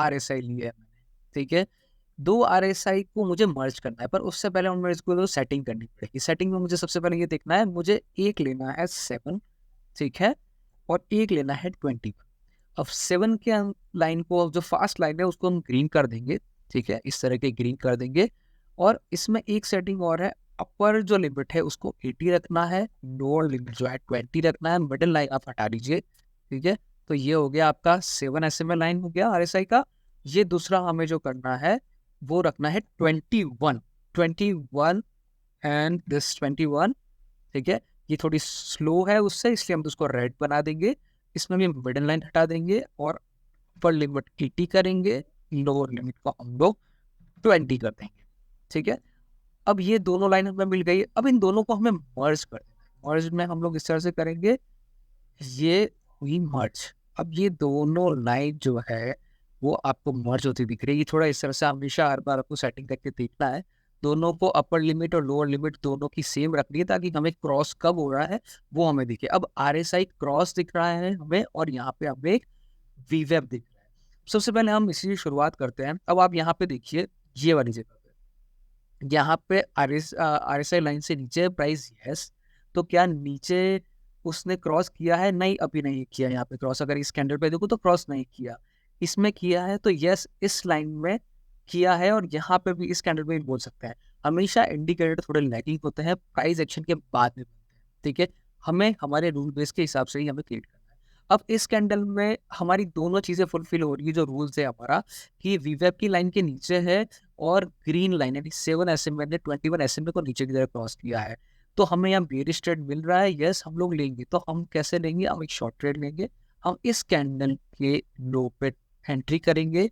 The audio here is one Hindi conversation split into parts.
RSI ली है मैंने, ठीक है? 2 RSI को मुझे मर्ज करना है, पर उससे पहले मुझे इसको सेटिंग करनी पड़ेगी। सेटिंग में मुझे सबसे पहले ये देखना है, मुझे एक लेना है 7, ठीक है? और एक लेना है 21। अब 7 के लाइन को, जो फास्ट लाइन है उसको हम ग्रीन कर देंगे, ठीक है? इस तरह के ग्रीन कर देंगे। और इसमें एक सेटिंग और है, अपर जो लिमिट है उसको 80 रखना है, लोअर लिमिट जो है 20 रखना है, मिडल लाइन आप हटा दीजिए, ठीक है? तो ये हो गया आपका 7 SMA लाइन हो गया RSI का। ये दूसरा हमें जो करना है वो रखना है 21 एंड दिस 21, ठीक है? ये थोड़ी स्लो है उससे, इसलिए हम उसको रेड बना देंगे। इसमें भी मिडल लाइन हटा देंगे और अपर लिमिट 80 करेंगे, लोअर लिमिट को हम लोग 20 कर देंगे, ठीक है? अब ये दोनों लाइन हमें मिल गई। अब इन दोनों को हमें मर्ज कर देना है। मर्ज में हम लोग इस तरह से करेंगे, ये हुई मर्ज। अब ये दोनों लाइन जो है वो आपको मर्ज होती दिख रही है। थोड़ा इस तरह से हमेशा हर बार आपको सेटिंग करके देखना है। दोनों को अपर लिमिट और लोअर लिमिट दोनों की सेम रखनी है, ताकि हमें क्रॉस कब हो रहा है वो हमें दिखे। अब RSI क्रॉस दिख रहा है हमें, और यहाँ पे हमें VWAP दिख रहा है। सबसे पहले हम इसी से शुरुआत करते हैं। अब आप यहाँ पे देखिए, ये वाली जगह पे, यहाँ पे RSI लाइन से नीचे प्राइस यस, तो क्या नीचे उसने क्रॉस किया है? नहीं, अभी नहीं किया यहाँ पे क्रॉस। अगर इस कैंडल पे देखो तो क्रॉस नहीं किया। इसमें किया है तो यस, इस लाइन में किया है, और यहाँ पे भी इस कैंडल पे भी बोल सकते हैं। हमेशा इंडिकेटर थोड़े लैगिंग होते हैं, प्राइस एक्शन के बाद में बनते हैं, ठीक है? हमें हमारे रूल बेस के हिसाब से ही हमें क्रिएट करना है। अब इस कैंडल में हमारी दोनों चीजें फुलफिल हो रही है, जो रूल्स है हमारा, कि VWAP की लाइन के नीचे है और ग्रीन लाइन यानी 7 SMA ने 21 SMA को नीचे की तरफ क्रॉस किया है। तो हमें यहाँ बेयरिश ट्रेड मिल रहा है, यस हम लोग लेंगे। तो हम कैसे लेंगे? हम एक शॉर्ट ट्रेड लेंगे। हम इस कैंडल के लो पे एंट्री करेंगे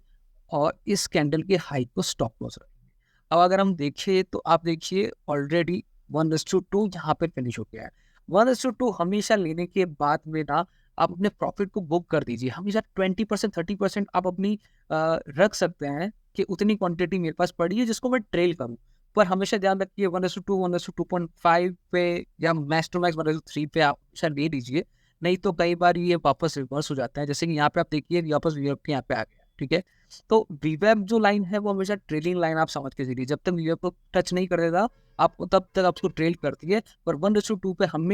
और इस कैंडल के हाई को स्टॉप लॉस रखेंगे। अब अगर हम देखें तो आप देखिए ऑलरेडी 1:2 यहाँ पे फिनिश हो गया है। 1:2 हमेशा लेने के बाद में ना आप अपने प्रॉफिट को बुक कर दीजिए। हमेशा 20% 30% आप अपनी रख सकते हैं कि उतनी क्वांटिटी मेरे पास पड़ी है जिसको मैं ट्रेल करूँ। पर हमेशा ध्यान रखिए 1:2, 1:2.5 पे या मैक्स टू मैक्स 1:3 पे आप हमेशा ले लीजिए। नहीं तो कई बार ये वापस रिवर्स हो जाता है। जैसे कि यहाँ पे आप देखिए वापस VWAP के यहाँ पे आ गया, ठीक है? तो VWAP जो लाइन है वो हमेशा ट्रेलिंग लाइन आप समझ के चलिए। जब तक VWAP को टच नहीं करेगा आप, तब तक आपको ट्रेल करती है। पर 1:2 पे हमें